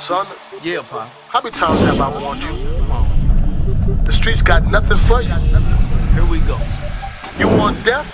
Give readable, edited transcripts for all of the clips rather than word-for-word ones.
Son, Yeah, Pa. how many times have I warned you? The streets got nothing for you. Here we go. You want death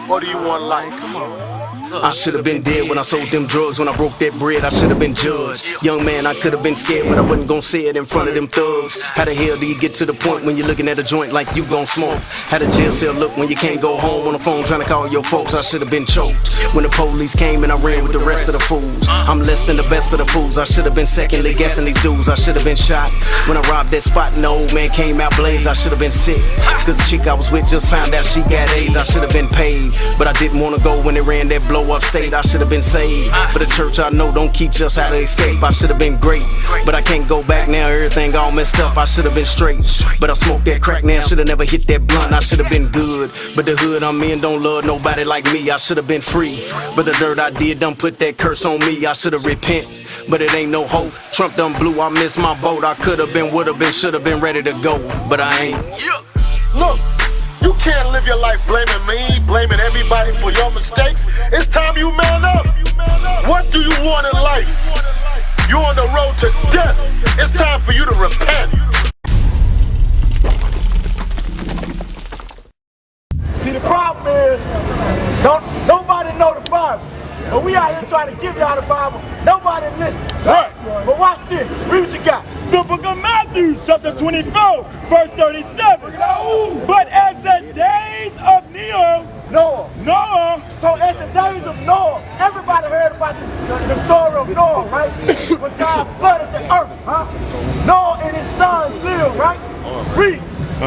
or do you want life? Come on. I should have been dead when I sold them drugs. When I broke that bread, I should have been judged. Young man, I could have been scared, but I wasn't gonna say it in front of them thugs. How the hell do you get to the point when you're looking at a joint like you gon' smoke? How the jail cell look when you can't go home on the phone trying to call your folks? I should have been choked when the police came and I ran with the rest of the fools. I'm less than the best of the fools. I should have been secondly guessing these dudes. I should have been shot when I robbed that spot and the old man came out blaze. I should have been sick, cause the chick I was with just found out she got AIDS. I should have been paid, but I didn't wanna go when they ran that blow up state. I should have been saved, but the church I know don't teach us how to escape. I should have been great, but I can't go back now, everything all messed up. I should have been straight, but I smoked that crack now, should have never hit that blunt. I should have been good, but the hood I'm in don't love nobody like me. I should have been free, but the dirt I did done put that curse on me. I should have repent, but it ain't no hope. Trump done blew, I missed my boat. I could have been, would have been, should have been ready to go, but I ain't. Look, you can't live your life blaming me, blaming everybody for your mistakes. It's time you man up. What do you want in life? You're on the road to death. It's time for you to repent. See, the problem is, nobody know the Bible. But we out here trying to give y'all the Bible. Nobody listen. Right. But watch this. Read what you got. The book of Matthew, chapter 24, verse 37. But as the days of Noah. So as the days of Noah, everybody heard about the story of Noah, right? When God flooded the earth, huh? Noah and his sons lived, right? Read.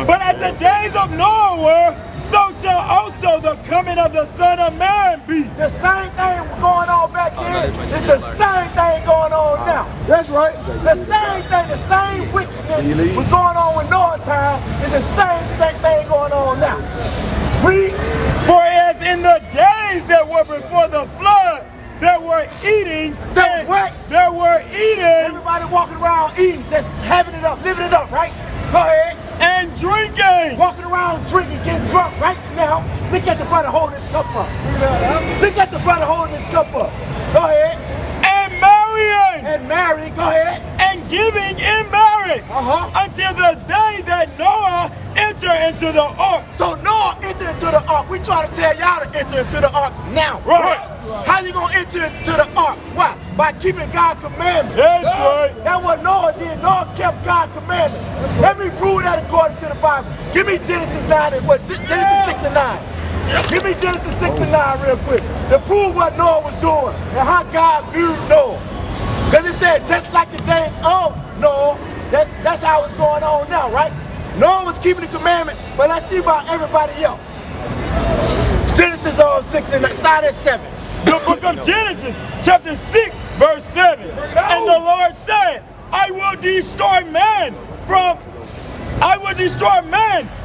But as the days of Noah were, so shall also the coming of the Son of Man be. The same thing going on back here is the same thing going on now. That's right. The same thing, the same wickedness was going on with Noah's time is the same thing going on now. Read. For as in the days that were before the flood, they were eating. They were eating. Everybody walking around eating, just having it up, living it up, right? Go ahead. And drinking. Walking around drinking, getting drunk right now. Look at the brother holding his cup up. Look at the brother holding his cup up. Go ahead. And marrying. And marrying, go ahead. And giving in marriage. Until the day that Noah entered into the ark. So Noah entered into the ark. We trying to tell y'all to enter into the ark now. Right. How you gonna enter into the ark? Why? By keeping God's commandments. That's right. That's what Noah did. Noah kept God's commandments. Let me prove that according to the Bible. Give me Genesis 9 and what? Genesis 6 and 9. Give me Genesis 6 and 9 real quick to prove what Noah was doing and how God viewed Noah. Because it said just like the days of Noah, that's how it's going on now, right? Noah was keeping the commandment, but let's see about everybody else. Genesis 6 and 9, start at 7. The book of Genesis, chapter 6, verse 7. And the Lord said, I will destroy man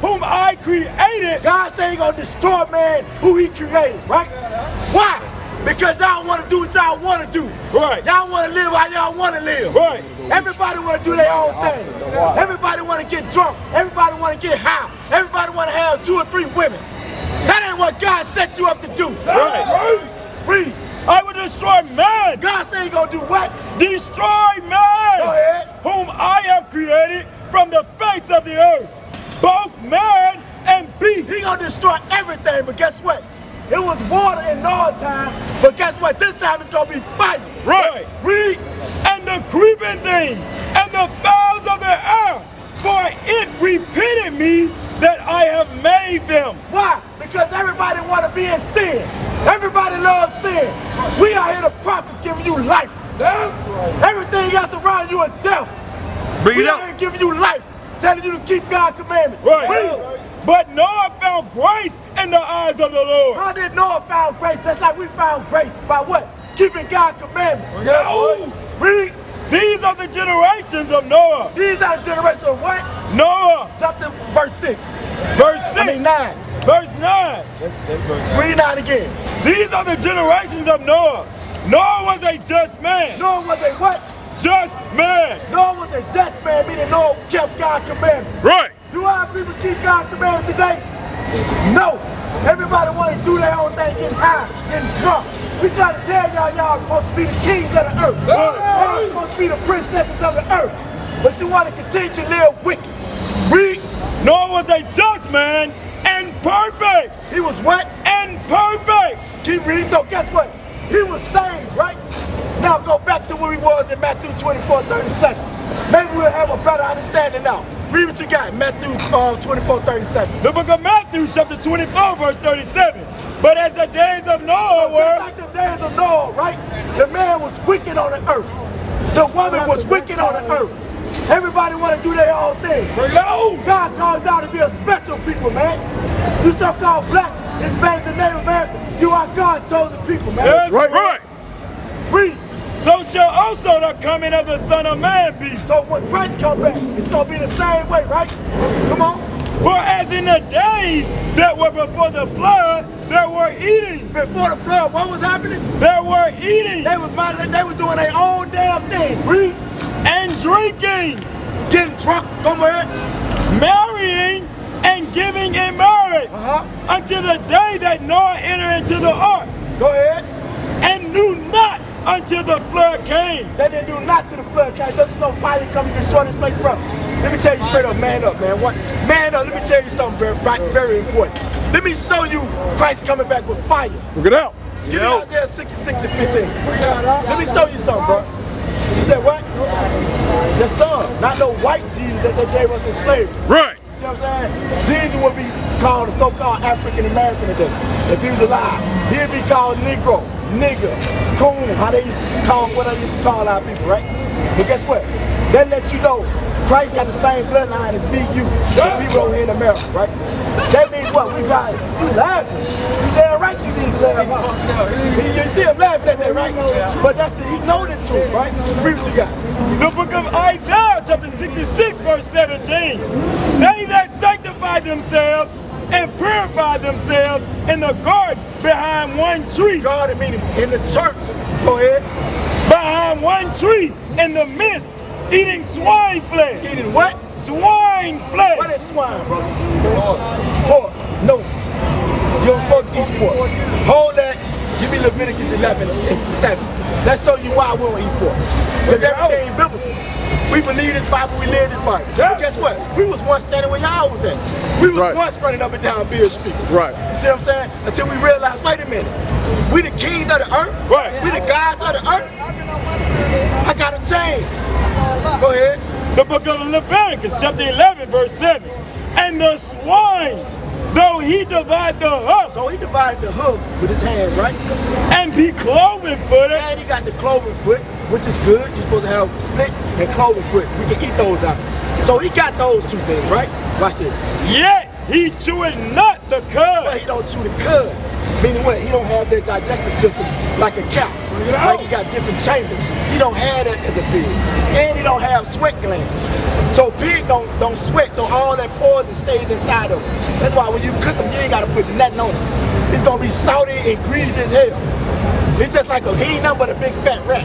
whom I created. God said He gonna destroy man who He created, right? Why? Because y'all want to do what y'all want to do. Right. Y'all want to live how y'all want to live. Right. Everybody want to do their own thing. Everybody want to get drunk. Everybody want to get high. Everybody want to have 2 or 3 women. That ain't what God set you up to do. Right. Read. I will destroy man. God said He gonna do what? Destroy man. Go ahead. Whom I have created from the face of the earth. Both man and beast. He gonna destroy everything, but guess what? It was water in Noah's time, but guess what? This time it's gonna be fire. Right. Read. And the creeping thing, and the fowls of the air, for it repented me that I have made them. Why? Because everybody want to be in sin. Everybody loves sin. We are here, the prophets, giving you life. That's right. Everything else around you is death. We are here giving you life, telling you to keep God's commandments. Right. But Noah found grace in the eyes of the Lord. How did Noah found grace? Just like we found grace by what? Keeping God's commandments. Read. These are the generations of Noah. These are the generations of what? Noah. Jump to verse 6. Verse 6. I mean 9. Verse 9. That's verse 9. Read 9 again. These are the generations of Noah. Noah was a just man. Noah was a what? Just man. Noah was a just man, meaning Noah kept God's commandments. Right. Do our people keep God's commandments today? No. Everybody want to do their own thing, getting high, getting drunk. We try to tell y'all supposed to be the kings of the earth. Y'all supposed to be the princesses of the earth. But you want to continue to live wicked. Read. Noah was a just man and perfect. He was what? And perfect. Keep reading. So guess what? He was saved, right? Now go back to where he was in Matthew 24:37. Maybe we'll have a better understanding now. Read what you got, Matthew 24:37. The book of Matthew, chapter 24, verse 37. But as the days of Noah were... Just like the days of Noah, right? The man was wicked on the earth. The woman was wicked on the earth. Everybody want to do their own thing. God calls y'all to be a special people, man. You so-called black, Hispanics, and Native American, you are God's chosen people, man. Yes, Right. Read. So shall also the coming of the Son of Man be. So when Christ comes back, it's going to be the same way, right? Come on. For as in the days that were before the flood, there were eating. Before the flood, what was happening? There were eating They were doing their own damn thing. Read. and drinking, Getting drunk, come ahead. marrying and giving in marriage until the day that Noah entered into the ark, Go ahead. and knew not until the flood came. They didn't do not to the flood. There's no fire coming to destroy this place, bro. Let me tell you straight up, man. What? Man up, let me tell you something very important. Let me show you Christ coming back with fire. Look it out. Give me Isaiah 66 and 15. Let me show you something, bro. You said what? Yes, sir. Not no white Jesus that they gave us in slavery. Right. You see what I'm saying? Jesus would be called a so-called African American today. If he was alive, he'd be called Negro, nigger, coon, how they used to call, what they used to call our people, right? But guess what? That lets you know Christ got the same bloodline as me, you, the people over here in America, right? That means what? We got, you laughing. You damn right you need to laugh. You see him laughing at that, right? But that's he know the truth, right? Read what you got. The book of Isaiah, chapter 66, verse 17. They that sanctify themselves and purify themselves in the garden behind one tree. God, meaning in the church. Go ahead. Behind one tree in the midst, eating swine flesh. Eating what? Swine flesh. What is swine, brothers? Pork. No. You're supposed to eat pork. Hold that. Give me Leviticus 11 and 7. Let's show you why we don't eat pork. Because everything is biblical. We believe this Bible, we live this Bible. But guess what? We was once standing where y'all was at. We was once running up and down Beer Street. Right. You see what I'm saying? Until we realized, wait a minute. We the kings of the earth. Right. We the gods of the earth. I gotta change. Go ahead. The book of Leviticus, chapter 11, verse 7. And the swine, though he divide the hoof, So he divided the hoof with his hands, right? and be cloven footed, And he got the cloven foot, which is good. You're supposed to have split and cloven foot. We can eat those apples. So he got those two things, right? Watch this. yet he cheweth not the But cud. he don't chew the cud. Meaning what? He don't have that digestive system like a cow. Like he got different chambers. He don't have that as a pig. And he don't have sweat glands. So pig don't sweat, so all that poison stays inside of him. That's why when you cook them, you ain't gotta put nothing on it. It's gonna be salty and greasy as hell. It's just like he ain't nothing but a big fat rat.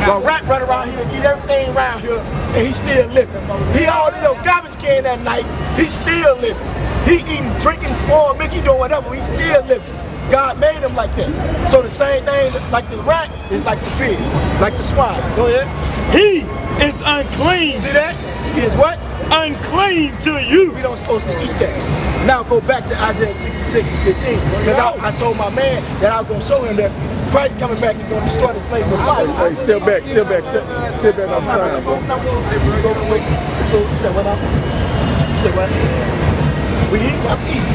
A rat run around here and eat everything around here, and he's still living. He all in your garbage can that night, he's still living. He eating, drinking, spoiled milk, he doing whatever, he's still living. God made him like that. So the same thing like the rat is like the pig, like the swine. Go ahead. He is unclean. See that? He is what? Unclean to you. We don't supposed to eat that. Now go back to Isaiah 66 and 15. Because I told my man that I was going to show him that Christ coming back is going to destroy this place with fire. Hey, step back off the side. You said what now? You said what? We eat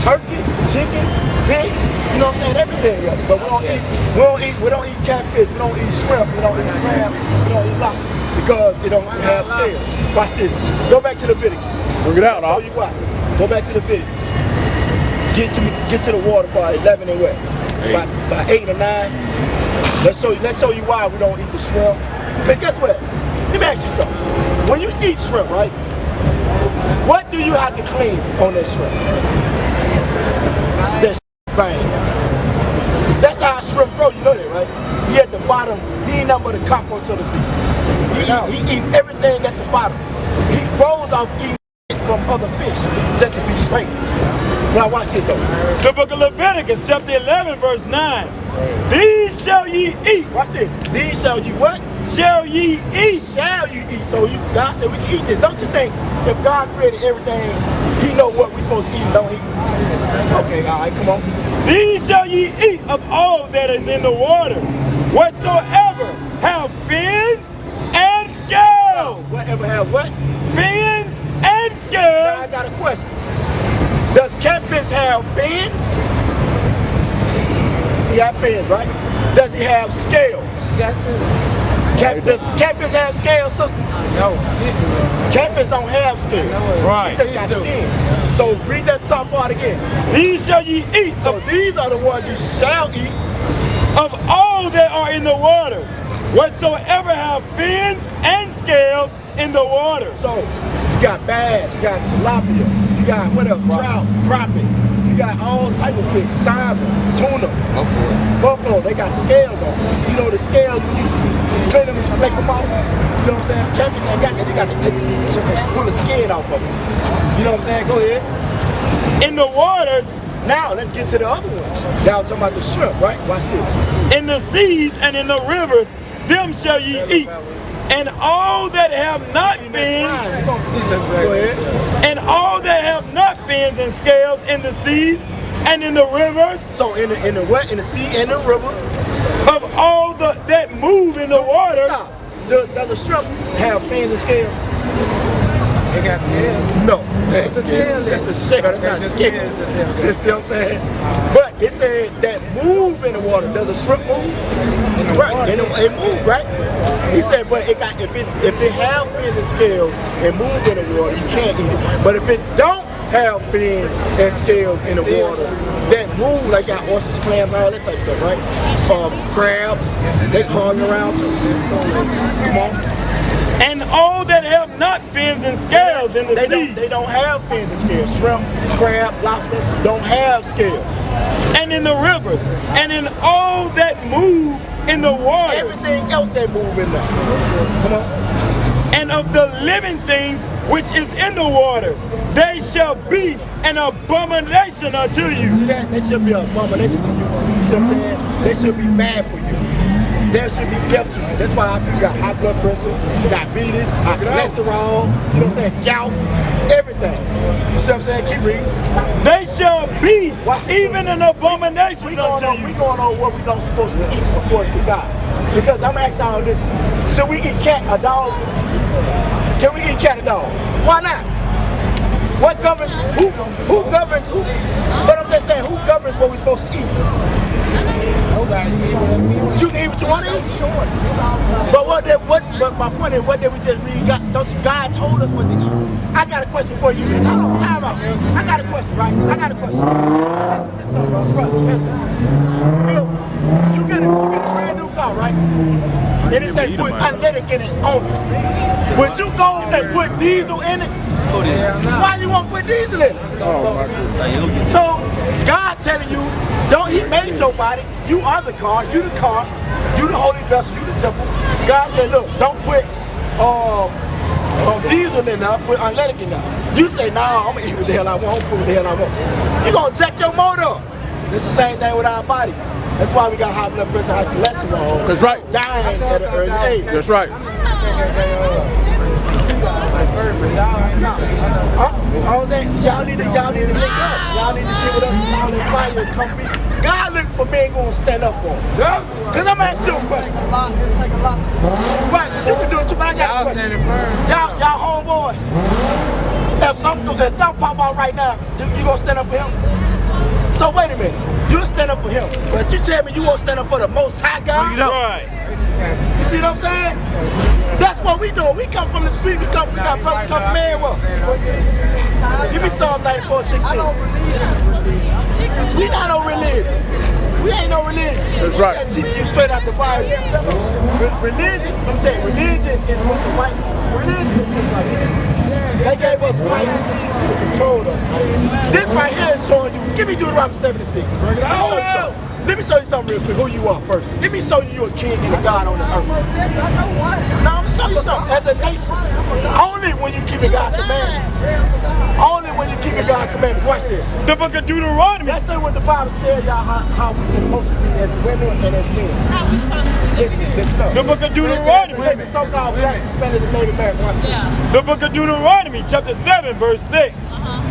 turkey, chicken, fish, you know what I'm saying, everything. But we don't eat catfish, we don't eat shrimp, we don't eat crab, we don't eat lobster. Because it don't have scales. Watch this. Go back to Leviticus. Bring it out, I'll show you why. Go back to Leviticus. Get to the water by 11 and what? By 8 or 9. Let's show you why we don't eat the shrimp. Because guess what? Let me ask you something. When you eat shrimp, right? What do you have to clean on that shrimp? That vein. That's how shrimp grow, you know that, right? He at the bottom, he ain't nothing but a cockroach of the sea. He eat everything at the bottom. He grows off eating from other fish just to be straight. Now watch this though. The book of Leviticus, chapter 11, verse 9. These shall ye eat. Watch this. These shall you what? Shall ye eat. Shall you eat? So God said we can eat this. Don't you think if God created everything, He know what we supposed to eat and don't eat? Okay, all right, come on. These shall ye eat of all that is in the waters, whatsoever have fins and scales. Whatever have what? Fins and Now I scales. got a question. Does catfish have fins? He got fins, right? Does he have scales? Does catfish have scales, sister? No. Catfish don't have scales. Right. He just got skin. So read that top part again. These shall ye eat So these are the ones you shall eat. of all that are in the waters, whatsoever have fins and scales in the waters. So you got bass, you got tilapia, you got what else? Trout, crappie. You got all type of fish, salmon, tuna, buffalo. They got scales on them. You know the scales, you clean them and you flake them off. You know what I'm saying? Catfish ain't got that. You got to take some pull the skin off of them. You know what I'm saying? Go ahead. In the waters, Now let's get to the other ones. Y'all talking about the shrimp, right? Watch this. in the seas and in the rivers, them shall ye eat. And all that have not In that fins, slide. Go ahead. and all that have not fins and scales in the seas and in the rivers, So in the what? In the sea and the river. of all that move in the waters, Stop. Does a shrimp have fins and scales? They got scales. No, that's a shell. That's a shell. That's not That's a scale. shell. You see what I'm saying? But it said that move in the water. Does a shrimp move? Right. It move, right? He said, but it got if it have fins and scales and move in the water, you can't eat it. But if it don't have fins and scales in the water that move, like got oysters, clams, all that type of stuff, right? Crabs, they crawling around too. Come on. and all that have not fins and scales in the seas, They don't have fins and scales. Shrimp, crab, lobster don't have scales. and in the rivers, and in all that move in the waters, Everything else that move in there. Come on. and of the living things which is in the waters, they shall be an abomination unto See you. that? They should be an abomination to you. You see what I'm saying? They should be bad for you. There should be death to you. That's why our people got high blood pressure, diabetes, high cholesterol, you know what I'm saying? Gout, everything. You see what I'm saying? Keep reading. They shall be even an abomination We going unto on you. what we don't supposed to eat according to God. Because I'm asking all this. Should we eat cat or dog? Can we eat cat or dog? Why not? What governs who governs who? But I'm just saying, who governs what we're supposed to eat? You can eat what you want to eat. But my point is, what did we just read? God told us what to eat. I got a question for you. No, time out. I got a question, right? I got a question. Listen, bro. You get a brand new car, right? And it says put unleaded in it only. Would you go and put diesel in it? Why you won't put diesel in it? Oh my goodness. So God telling you, He made your body. You are the car. You the holy vessel. You the temple. God said, look, don't put diesel in there. Put unleaded in there. You say, nah, I'm gonna eat what the hell I want. I'm gonna put what the hell I want. You gonna jack your motor up. It's the same thing with our body. That's why we got high blood pressure, high cholesterol. That's right. Dying at an early age. That's right. Y'all need to link up. Y'all need to get with us and call and fire and come be. God looking for men gonna stand up for him. Cause I'm asking you a question. It'll take a lot. Right, cause you can do it too, but I got a question. Y'all homeboys. If something pop out right now, you gonna stand up for him? So wait a minute. You'll stand up for him. But you tell me you won't stand up for the most high God? Right. You see what I'm saying? That's what we do. We come from the street. We got brothers come from everywhere. Give me Psalm 94:16. We not no religion. We ain't no religion. That's right. I'm teaching you straight out the Bible. Religion, I'm saying, religion is what the white religion is just like that. They gave us white to control us. This right here is showing you. Give me Deuteronomy 76. Let me show you something real quick. Who you are first? Let me show you a king and a God on the earth. Now I'm gonna show you something. As a nation, only when you keep God's commandments. Only when you keep God's commandments. Watch this. The book of Deuteronomy. Let's say what the Bible tells y'all how we supposed to be as women and as men. Listen. The book of Deuteronomy. So-called black, Hispanic, and Native American. Watch this. The book of Deuteronomy, chapter 7, verse 6.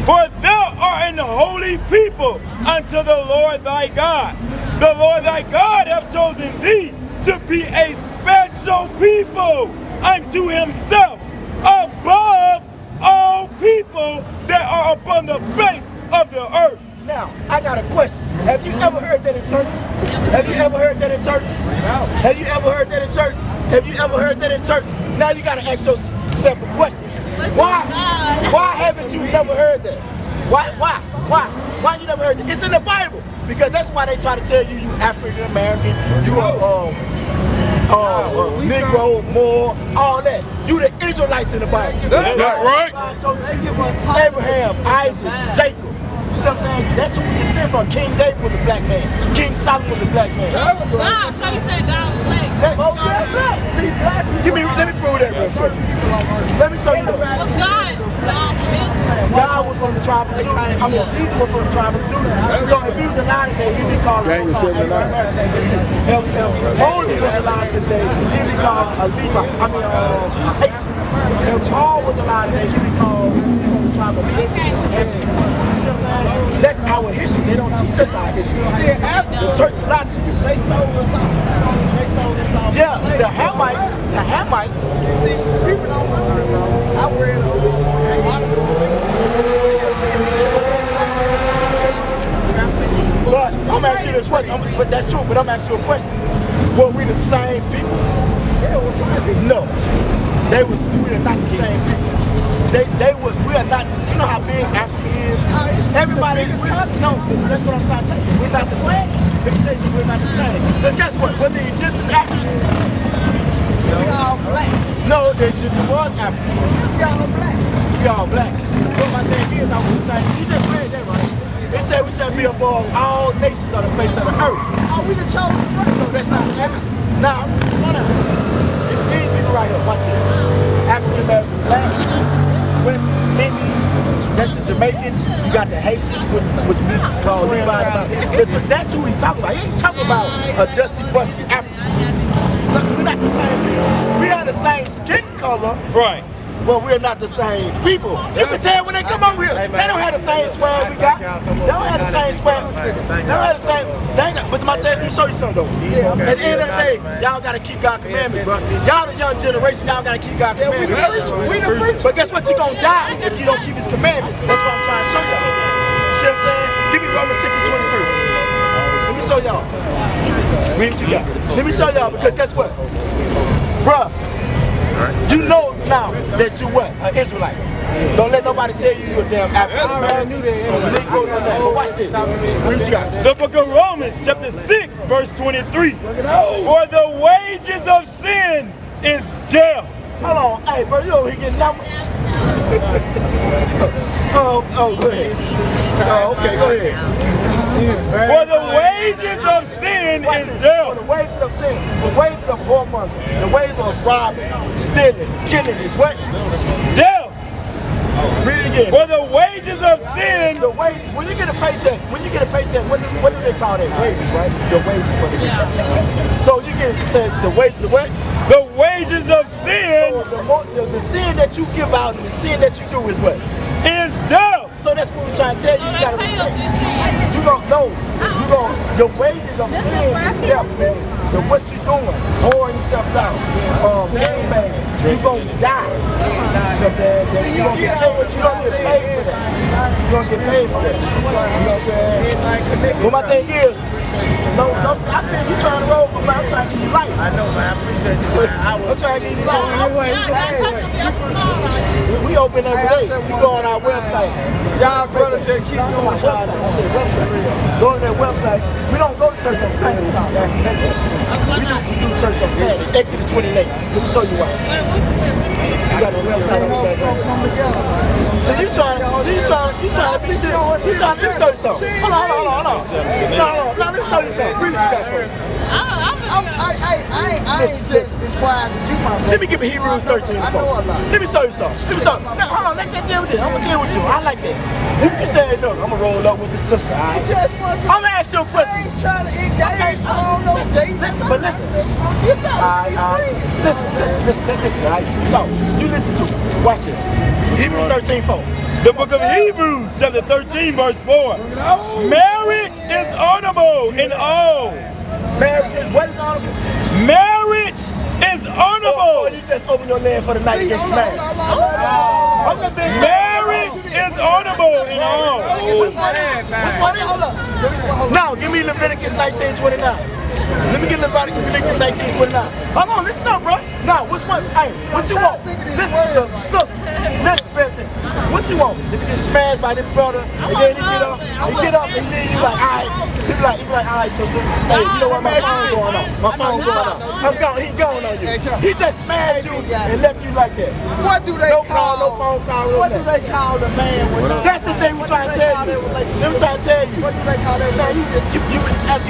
For thou art an holy people unto the Lord thy God. The Lord thy God hath chosen thee to be a special people unto himself above all people that are upon the face of the earth. Now, I got a question. Have you ever heard that in church? Have you ever heard that in church? Have you ever heard that in church? Have you ever heard that in church? Now you got to ask yourself a question. Why haven't you never heard that? Why you never heard that? It's in the Bible. Because that's why they try to tell you African American, you are Negro, Moor, all that. You the Israelites in the Bible. That's right. Abraham, Isaac, Jacob. You see what I'm saying? That's who we descend from. King David was a black man. King Solomon was a black man. God, so you said God was black. That's black. See, black. Let me prove that real quick. Let me show you that. Well, God was from the tribe of Judah. I mean, Jesus was from the tribe of Judah. So if he was alive today, he'd be called Moses was alive today, he'd be called a Levite. I mean, a Haitian. If Paul was alive today, he'd be called from the tribe of Judah. That's our history. They don't teach us our history. The church lies to you. They sold us off. Yeah, the Hamites. See, people don't know. I read But I'm asking you a question. But that's true. But I'm asking you a question. Were we the same people? No. We are not the same people. We are not. You know how big Africa is. Everybody. No, that's what I'm trying to tell you. We're not the same. Let me tell you, we're not the same. Because guess what? When the Egyptians Africans, we all black. No, the Egyptians was African. We all black. We all black. But my thing is, I was saying, you just read that, right? It said we shall be above all nations on the face of the earth. Oh, we the chosen race. So that's not African. Now, slow down. It's these people right here. Watch this. African American blacks, West Indies, that's the Jamaicans, you got the Haitians, which we call Levi. That's who he talking about. He ain't talking about a dusty, busty African. Look, we're not the same people. We have the same skin color. Right. But we're not the same people. You can tell when they come over here, they don't have the same swag we got. They don't have the same swag. They don't have the same. They ain't got, but my dad, let me show you something though. At the end of the day, y'all gotta keep God's commandments, bro. Y'all the young generation, y'all gotta keep God's commandments. We the preachers. But guess what? You gonna die if you don't keep His commandments. That's what I'm trying to show y'all. You see what I'm saying? Give me Romans 6:23. Let me show y'all. Read what you got. Let me show y'all because guess what, bruh. You know now that you what? An Israelite. Don't let nobody tell you you're a damn African. I knew that. But watch this. Read what you got. The book of Romans, chapter 6, verse 23. For the wages of sin is death. Hold on. Hey, bro, you over here getting numbers? Go ahead. Oh, okay, go ahead. For the wages of sin is death. For the wages of sin, the wages of whoremonger, the wages of robbing, stealing, killing is what? Death. Read it again. For the wages of sin. The wage, when you get a paycheck, what do they call that? Wages, right? The wages for the day. So you can say the wages of what? The wages of sin. So the sin that you give out and the sin that you do is what? Is death. So that's what we're trying to tell you. You gotta repent. You don't know. The wages of sin is death, man. What you doing? Whoring yourself out. Gang bang. You gonna die. You gonna get paid. You don't get paid for that. You don't get paid for that. You know what I'm saying? But my thing is, I feel you trying to roll, but I'm trying to give you life. I know, man. I appreciate you. I'm trying to give you life. We open every day. You go on our website. Y'all brothers just keep doing website. Go to that website. We don't go to church on Sunday. That's we do church on Saturday. Exodus 28. Let me show you why. You got a website on the back. So you trying to let me show you something. Hold on. No, let me show you something. Read what you got first. I ain't just as wise as you, my man. Let me give you Hebrews 13. I know a lot. Let me show you something. Now, hold on, let's just deal with this. I'm gonna deal with you. I like that. You said, look, I'm gonna roll up with the sister. All right? I'm gonna ask you a I question. ain't trying to engage. Okay, I don't know. listen. Listen, You gotta be Listen, all right? You listen to me. Watch this. Hebrews 13:4. The book of Hebrews, chapter 13, verse 4. Marriage is honorable in all. Marriage, what is honorable? Marriage is honorable. Or you just open your leg for the night and get smacked. I'm gonna be Marriage is honorable in all. What's my name? Hold up. Now, give me Leviticus 19:29. Let me get Leviticus 19:29. Hold on, listen up, bro. Now, what's my, hey, what you want? Listen, sister. Listen, pay attention. What you want? If you get smashed by this brother, and then he get up, and then you like, all right. He be like, all right, sister. Hey, you know what? My phone going off. My phone going off. I'm gone. He going on you. He just smashed you and left you like that. What do they no call? No phone call. What do they call the man with no? That's the thing we're trying to tell you. We're trying to tell you. What do they call that relationship? You've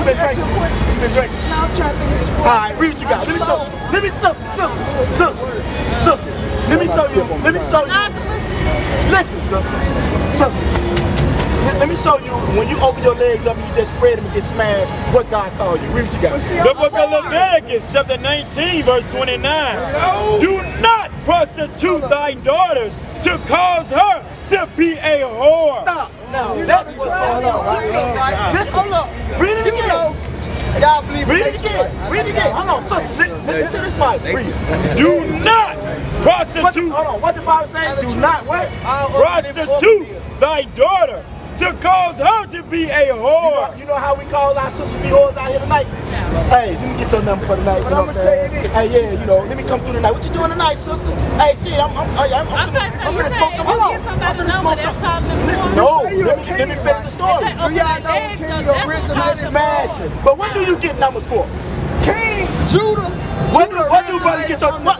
been drinking. You've been drinking. Now I'm trying to think of this. All right, read what you got. Let me show you. Let me show you. Listen, sister. Let me show you when you open your legs up and you just spread them and get smashed, what God called you. Read what you got. The book of Leviticus, chapter 19, verse 29. Do not prostitute thy daughters to cause her to be a whore. Stop. Now, that's what's going on, right? Listen, Hold up. read it again. Y'all believe Read it again. Hold on, sister. Listen to this Bible. Read it. Do not prostitute. Hold on. What the Bible say? Do not what? Prostitute thy daughter to cause her to be a whore. You know how we call our sisters be whores out here tonight? Hey, let me get your number for the night. But I'm gonna tell you this. Hey, yeah, you know, let me come through tonight. What you doing tonight, sister? Hey, shit, I'm gonna smoke some. Hold on. I'm gonna smoke some. No, let me finish the story. Do y'all know King originally Smashing. But what do you get numbers for? King Judah? What do brothers get your what?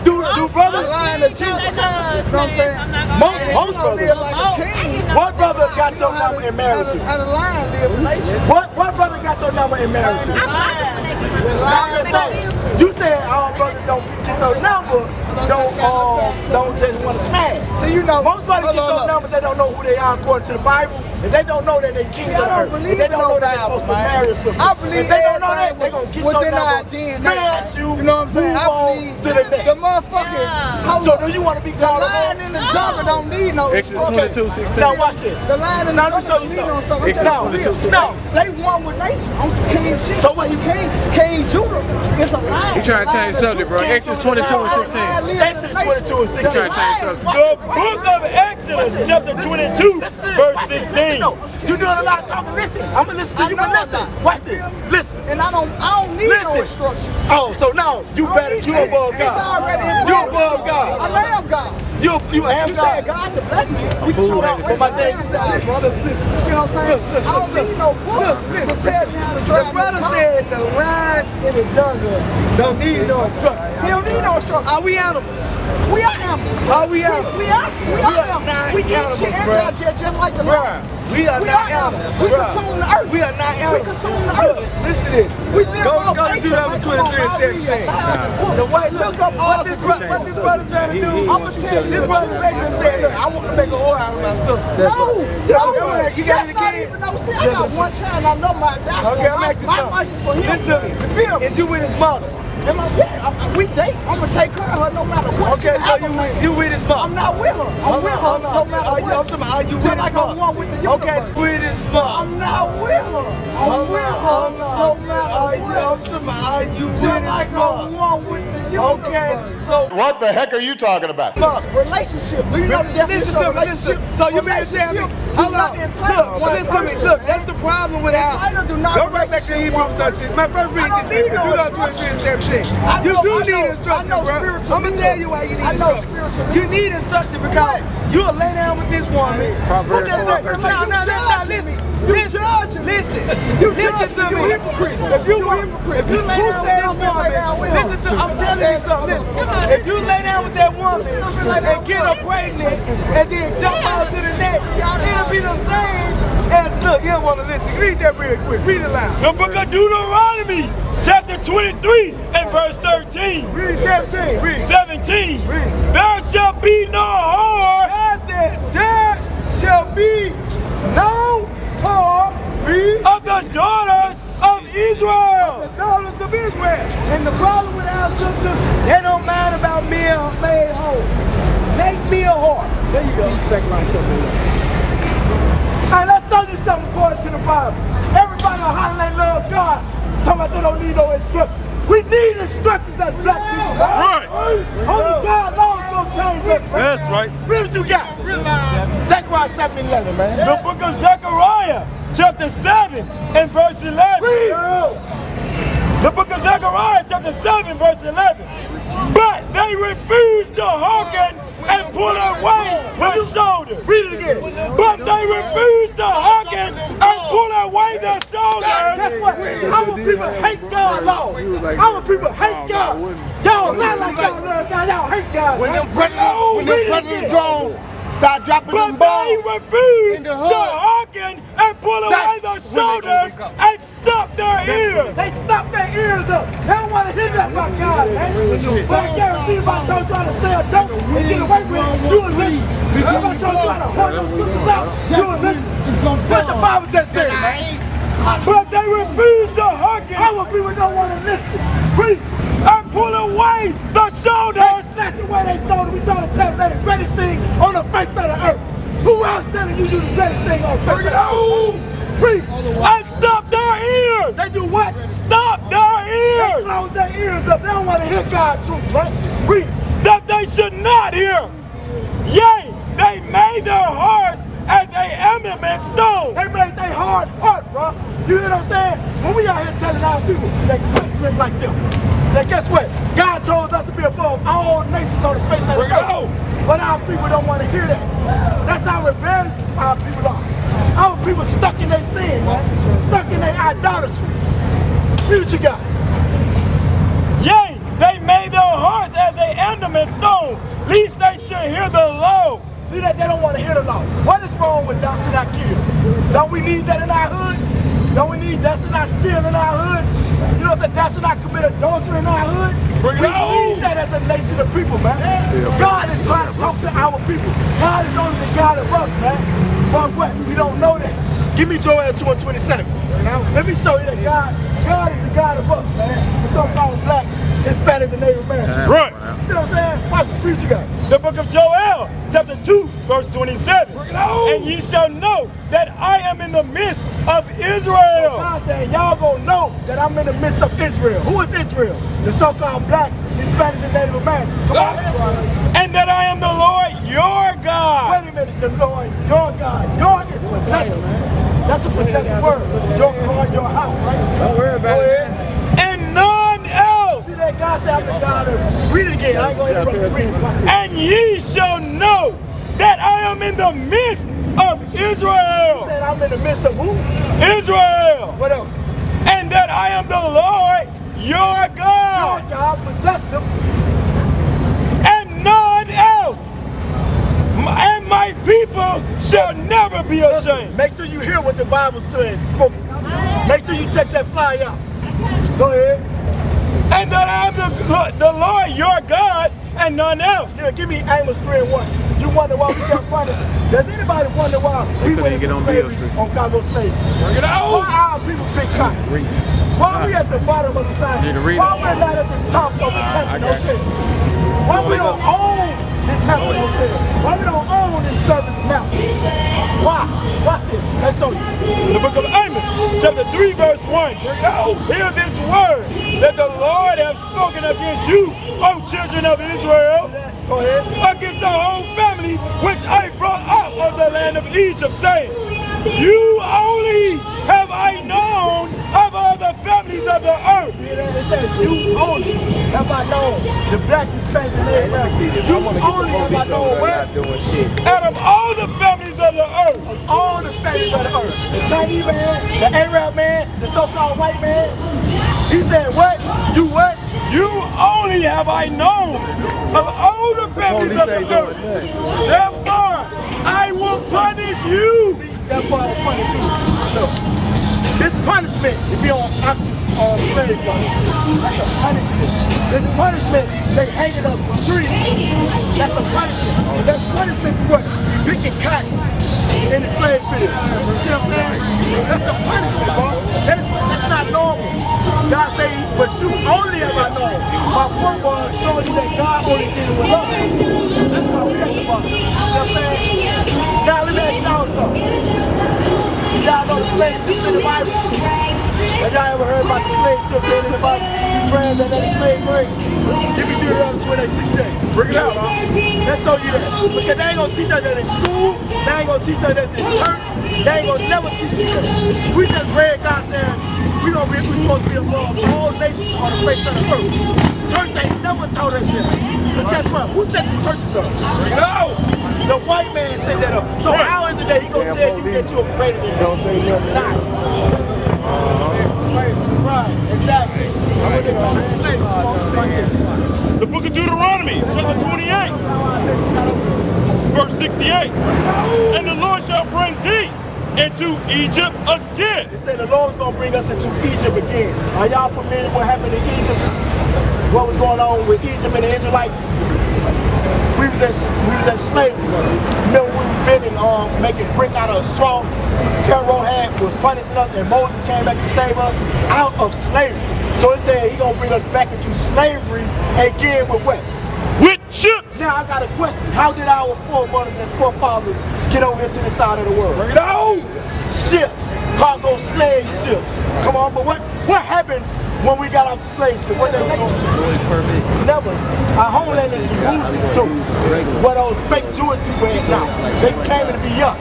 Do brothers? Line of Judah. You know what I'm saying? Most brothers. Like a king. What brother got your number and married you? How the lion live in nature. What brother got your number and married you? You said all brothers don't get your number, don't just want to smash. See, you know, most brothers get your number, they don't know who they are according to the Bible. If they don't know that they kings of the earth, if they don't know that they're supposed to marry a sister, I believe if they don't know that, they're gonna get your number, smash you, you know what I'm saying? move I on believe to the next. the motherfucking So do you want to be the called a lion whore? in the jungle don't need no Exodus 22:16. Now watch this. The lion in the Now let me show jungle you don't need no something. No, they one with nature. I'm some king shit. So what you King Judah is a lion. He trying to change the subject, bro. Exodus 22:16. Exodus 22:16. Trying to change the subject. The book of Exodus, chapter 22, verse 16. You're doing a lot of talking. Listen, I'm gonna listen to you, but listen. Watch this. Listen. And I don't need no instruction. Oh, so now you better. You above God. You above God. I am God. You am You God. said God the black man. We can talk But my thing is that, brothers, listen. You see what I'm saying? I don't need no book to tell me how to drive. The brother said the lion in the jungle don't need no instruction. He don't need no instruction. Are we animals? We are animals. Are we animals? We are animals. not We eat animals, shit and bruh. digest just like the Bruh, lion. we are not animals. We bruh. consume the earth. We are not We animals. consume the earth. Listen to this. We live Go off to nature Deuteronomy like 23 and 17. The white Look up all the what this brother trying to do? I'ma tell you. This brother basically said, look, I want to make a whore out of my sister. No, you got it that's not again? even no shit. I got one child. I know my doctor. Okay, I'm asking you My life is for him. something. Listen to You me. feel me? Is you with his mother? We date. I'm gonna take care of her no matter what. Okay, she so ever you with his mother? I'm not with her. I'm with her no matter Are you, what. I'm talking about, are you Just with his like mother? I'm one with the universe. Okay, with his mother. I'm not with her. I'm with her no matter Are you, what. I'm talking about, are you with Just his like I'm mother? one with the universe. Okay, so What the heck are you talking about? Relationship. Do you know the definition listen of to me, listen. relationship? So you mean to tell me, hold on, look, listen to me, look, that's the problem with our, Entitled do not go right back to Hebrews 13. My first reading I don't need is no Deuteronomy 23 and thing. You do need instruction, bro. I'm gonna tell you why you need instruction. You need instruction because you'll lay down with this woman. What they say? No, listen. Listen to me. If you lay down with this woman, listen to. I'm telling you something. Listen. If you lay down with that woman and get her pregnant and then jump out to the next, it'll be the same as look. You don't want to listen. Read that real quick. Read it loud. The book of Deuteronomy, chapter 23 and verse 13. Read 17. Read 17. Read. There shall be no whore. God said, there shall be no whore of the daughters of Israel. the daughters of Israel. And the problem with our sisters, they don't mind about me made whole. Make me a whore. There you go. Second line, something. All right, let's tell you something according to the Bible. Everybody on how they love God, talking about they don't need no instructions. We need instructions as black people. Right. Only God knows gonna change us. That's right. Read what you got. Zechariah 7:11, man. The book of Zechariah, chapter 7 and verse 11. The book of Zechariah, chapter 7, verse 11. But they refused to hearken and pull away their shoulders. Read it again. But they refused to hearken and pull away their shoulders. Guess what? Our people hate God, Lord. Our people hate God. Y'all not like y'all love God. Y'all hate God. When them predator drones start dropping them But bombs they refused in the to hood. hearken and pull away their shoulders and stop their ears. They stop their ears up. They don't want to hear that about God, man. But I guarantee if I told y'all to say a dope and get away with it, you would listen. If I told y'all to hold those sisters out, you would listen. What the Bible just said, man. But they refused to hearken Our people don't want to listen. Read. and pull away the shoulders. That's the way they sold it. We trying to tell them the greatest thing on the face of the earth. Who else telling you the greatest thing on the face of the earth? Read. And stop their ears. They do what? Stop their They ears. close their ears up. They don't want to hear God's truth, right? Read. That they should not hear. Yea, they made their hearts as a eminent stone. They made their hard heart, bro. You hear what I'm saying? When we out here telling our people that Christ live like them, then guess what? God chose us to be above all nations on the face of the earth. But our people don't want to hear that. That's how rebellious our people are. Our people stuck in their sin, man. Stuck in their idolatry. Read what you got. Yea, they made their hearts as a eminent stone, lest they should hear the law. See that they don't want to hear the law. What is wrong with thou shalt not kill? Don't we need that in our hood? Don't we need thou shalt not steal in our hood? You know what I'm saying? Thou shalt not commit adultery in our hood? We need that as a nation of people, man. God is trying to talk to our people. God is only the God of us, man. But what? We don't know that. Give me Joel 2:27. Let me show you that God is the God of us, man. The so-called blacks, Hispanics, and Native Americans. Right. You see what I'm saying? Watch the preacher guy. The book of Joel, chapter 2, verse 27. And ye shall know that I am in the midst of Israel. God said, y'all gonna know that I'm in the midst of Israel. Who is Israel? The so-called blacks, Hispanics, and Native Americans. Come on. And that I am the Lord your God. Wait a minute, the Lord, your God. Your is possessive. That's a possessive word. Your car, your house, right? Don't worry about it. And none else. See that God said I'm the God of. Read it again. I ain't gonna interrupt you. Read it. Watch this. And ye shall know that I am in the midst of Israel. Said I'm in the midst of who? Israel. What else? And that I am the Lord your God. Your God, possessive. And none else. And my people shall never be ashamed. Make sure you hear what the Bible says. Spoken. Make sure you check that fly out. Go ahead. And that I am the Lord your God and none else. Yeah, give me Amos 3:1. You wonder why we got punished? Does anybody wonder why we went into slavery on Congo slaves? Bring it out. Why our people pick cotton? Why we at the bottom of society? Why we're not at the top of the heaven hotel? Why we don't own this heaven hotel? Why we don't own this service master? Why? Watch this. Let's show you. The book of Amos, chapter 3, verse 1. Hear this word that the Lord hath spoken against you, O children of Israel. Go ahead. Against the whole families which I brought out of the land of Egypt, saying, you only have I known of all the families of the earth. It says you only. I known the black, Hispanic, and everything. You only have I known what? Out of all the families of the earth. All the families of the earth. The Chinese man, the Arab man, the so-called white man. He said what? You what? You only have I known of all the families of the earth. Therefore, I will punish you. Therefore, I will punish you. Look, this punishment, if you on slave, that's a punishment. This punishment, they hanging us from trees. That's a punishment. That's punishment for what? Picking cotton in the slave field. You see what I'm saying? That's a punishment, bro. That's not normal. God say, but you only have I known. My point was showing you that God only did it with us. That's why we got the box. You see what I'm saying? Now let me ask y'all something. Y'all know the slave ship in the Bible? Have y'all ever heard about the slave ship in the Bible? Transatlantic slave trade? Give me Deuteronomy 28:16. Bring it out, huh? Let's show you that. Because they ain't gonna teach us that in school. They ain't gonna teach us that in church. They ain't gonna never teach you that. We just read God saying we supposed to be above all nations on the face of the earth. Church ain't never taught us that. Because guess what? Who set the churches up? No! The white man set that up. So how is it that he gonna tell you that you're greater than him? Don't say nothing. Not. Right, exactly. The book of Deuteronomy, chapter 28, verse 68. And the Lord shall bring thee into Egypt again. It said the Lord's gonna bring us into Egypt again. Are y'all familiar with what happened in Egypt? What was going on with Egypt and the Israelites? We was at slavery. Remember we was building, making brick out of straw. Pharaoh was punishing us, and Moses came back to save us out of slavery. So it said he gonna bring us back into slavery again with what? With ships. Now I got a question. How did our foremothers and forefathers get over here to the side of the world? Bring it on. Ships, cargo slave ships. Come on, but what happened when we got off the slave ship? What they do? Never. Our homeland is Jerusalem too. Where those fake Jewish people at now. They came to be us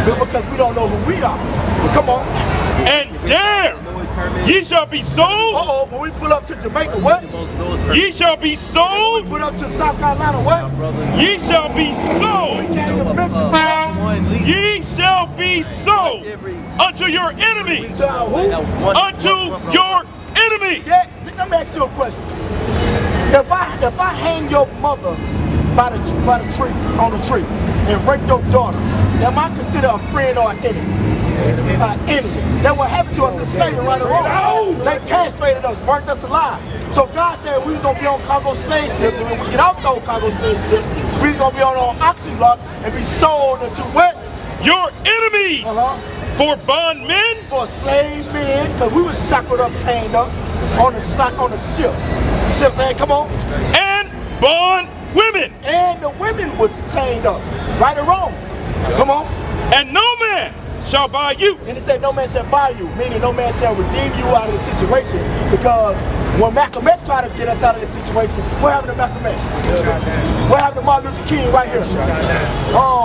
because we don't know who we are. But come on. And there ye shall be sold. Uh-oh, when we pull up to Jamaica, what? Ye shall be sold. Pull up to South Carolina, what? Ye shall be sold. We came to Memphis. Ye shall be sold unto your enemies. To who? Unto your enemies. Yeah, let me ask you a question. If I hang your mother by the tree, on the tree, and rape your daughter, am I considered a friend or an enemy? An enemy. That's what happened to us in slavery right or wrong. They castrated us, burnt us alive. So God said we was gonna be on cargo slave ships, and when we get off those cargo slave ships, we was gonna be on oxen block and be sold into what? Your enemies. For bondmen. For slave men, because we was shackled up, chained up on the ship. You see what I'm saying? Come on. And bond women. And the women was chained up. Right or wrong? Come on. And no man shall buy you. And it said no man shall buy you, meaning no man shall redeem you out of the situation. Because when Malcolm X tried to get us out of the situation, what happened to Malcolm X? What happened to Martin Luther King right here?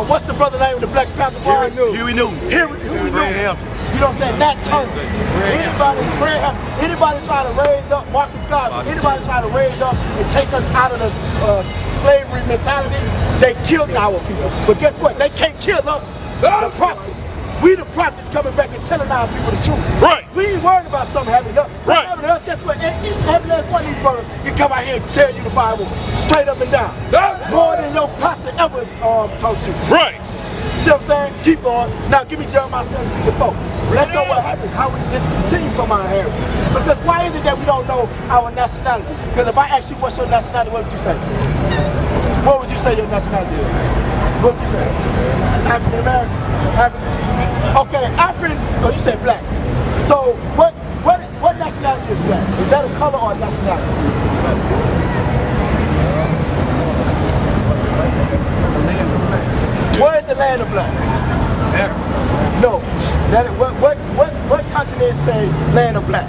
What's the brother name of the Black Panther Party? Huey Newton. Huey Newton. You know what I'm saying? Nat Turner. Anybody trying to raise up Marcus Garvey, anybody trying to raise up and take us out of the slavery mentality, they killed our people. But guess what? They can't kill us, the prophets. We the prophets coming back and telling our people the truth. Right. We ain't worried about something happening to us. Something Right. happening to us, guess what? Every last one of these brothers can come out here and tell you the Bible straight up and down. More than your pastor ever taught you. Right. See what I'm saying? Keep going. Now give me Jeremiah 17:4. Let's know what happened, how we discontinue from our heritage. Because why is it that we don't know our nationality? Because if I ask you what's your nationality, what would you say? What would you say your nationality is? What would you say? African American? Okay, African, oh you said black. So what nationality is black? Is that a color or a nationality? Where is the land of black? No. What continent say land of black?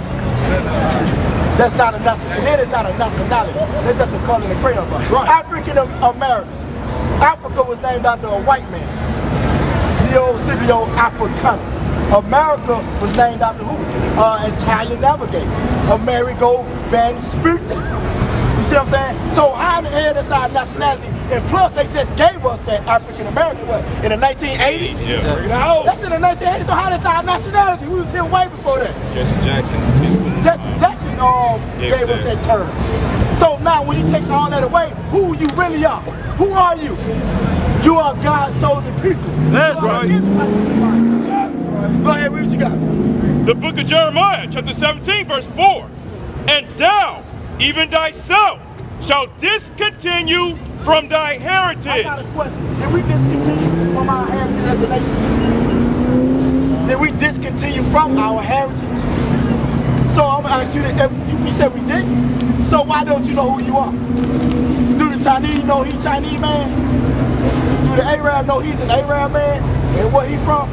That's not a nationality. It is not a nationality. It's just a color in the crayon box. Right. African American. Africa was named after a white man. Scipio Africanus. America was named after who? Italian navigator. Amerigo Vespucci. You see what I'm saying? So how in the hell that's our nationality? And plus, they just gave us that African American in the 1980s. Yeah. That's in the 1980s. So how that's our nationality? We was here way before that. Jesse Jackson gave us that term. So now when you take all that away, who you really are? Who are you? You are God's chosen people. That's right. Go ahead, read what you got. The book of Jeremiah, chapter 17, verse 4. And thou, even thyself, shall discontinue from thy heritage. I got a question. Did we discontinue from our heritage as a nation? Did we discontinue from our heritage? So I'm gonna ask you that. You said we didn't. So why don't you know who you are? Do the Chinese know he's Chinese man? Do the Arab know he's an Arab man? And where he from?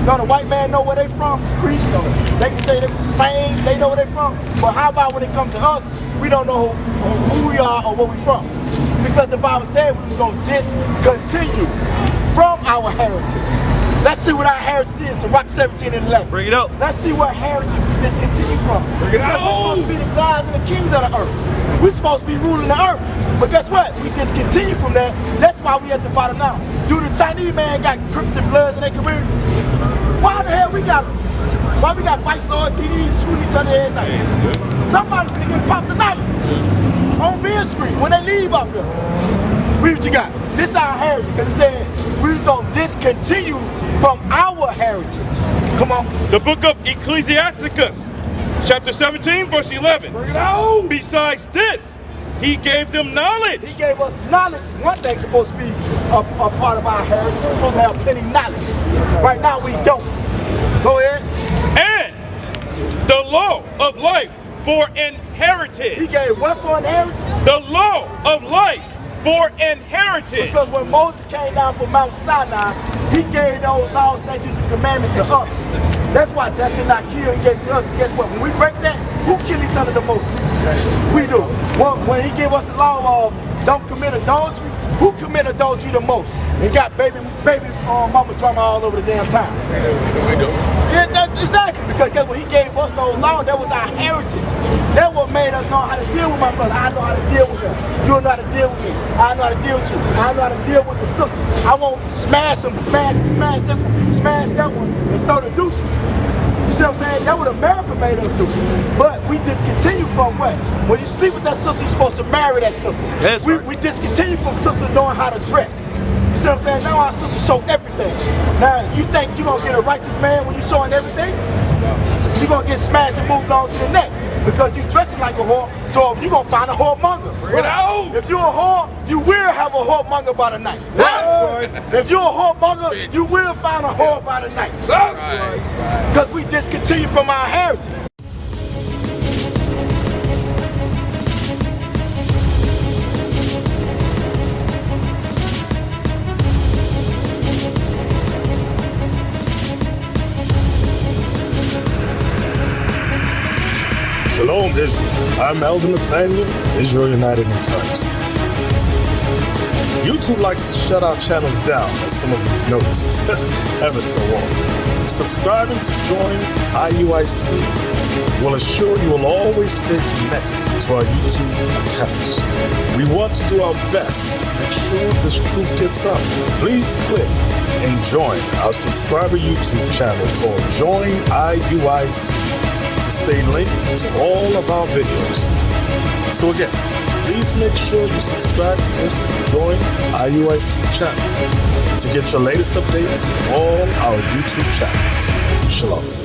Don't the white man know where they from? Greece, so they can say they from Spain, they know where they from. But how about when it comes to us, we don't know who we are or where we from? Because the Bible said we was going to discontinue from our heritage. Let's see what our heritage is. So Rock 17 and 11. Bring it up. Let's see what heritage we discontinue from. Bring it out. We're supposed to be the gods and the kings of the earth. We're supposed to be ruling the earth. But guess what? We discontinue from that. That's why we at the bottom now. Do the Chinese man got Crips and Bloods in their community? Why the hell we got them? Why we got Vice Lord TDs shooting each other every night? Somebody can get popped tonight on Beer Street when they leave off here. Read what you got. This is our heritage, because it said we was going to discontinue from our heritage. Come on. The book of Ecclesiasticus, chapter 17, verse 11. Bring it on. Besides this, he gave them knowledge. He gave us knowledge. One thing's supposed to be a part of our heritage. We're supposed to have plenty of knowledge. Right now we don't. Go ahead. And the law of life for an heritage. He gave what for an heritage? The law of life for an heritage. Because when Moses came down from Mount Sinai, he gave those laws, statutes, and commandments to us. That's why that should not kill. He gave it to us. And guess what? When we break that, who kill each other the most? We do. Well, when he gave us the law of don't commit adultery, who commit adultery the most? And got baby mama drama all over the damn town. We do. Yeah, exactly. Because guess what? He gave us those laws. That was our heritage. That what made us know how to deal with my brother. I know how to deal with them. You know how to deal with me. I know how to deal with you. I know how to deal with the sisters. I won't smash them, smash this one, smash that one, and throw the deuces. You see what I'm saying? That's what America made us do. But we discontinue from what? When you sleep with that sister, you're supposed to marry that sister. Yes, we discontinue from sisters knowing how to dress. You see what I'm saying? Now our sisters show everything. Now, you think you're going to get a righteous man when you're showing everything? You're going to get smashed and moved on to the next. Because you're dressing like a whore, so you're going to find a whoremonger. If you're a whore, you will have a whoremonger by the night. That's right. If you're a whoremonger, you will find a whore by the night. That's right. Because we discontinue from our heritage. Shalom, Israel. I'm Elder Nathaniel, Israel United in Christ. YouTube likes to shut our channels down, as some of you have noticed, ever so often. Subscribing to join IUIC will assure you will always stay connected to our YouTube accounts. We want to do our best to make sure this truth gets out. Please click and join our subscriber YouTube channel called Join IUIC to stay linked to all of our videos. So again, please make sure you subscribe to this Join IUIC channel to get your latest updates from all our YouTube channels. Shalom.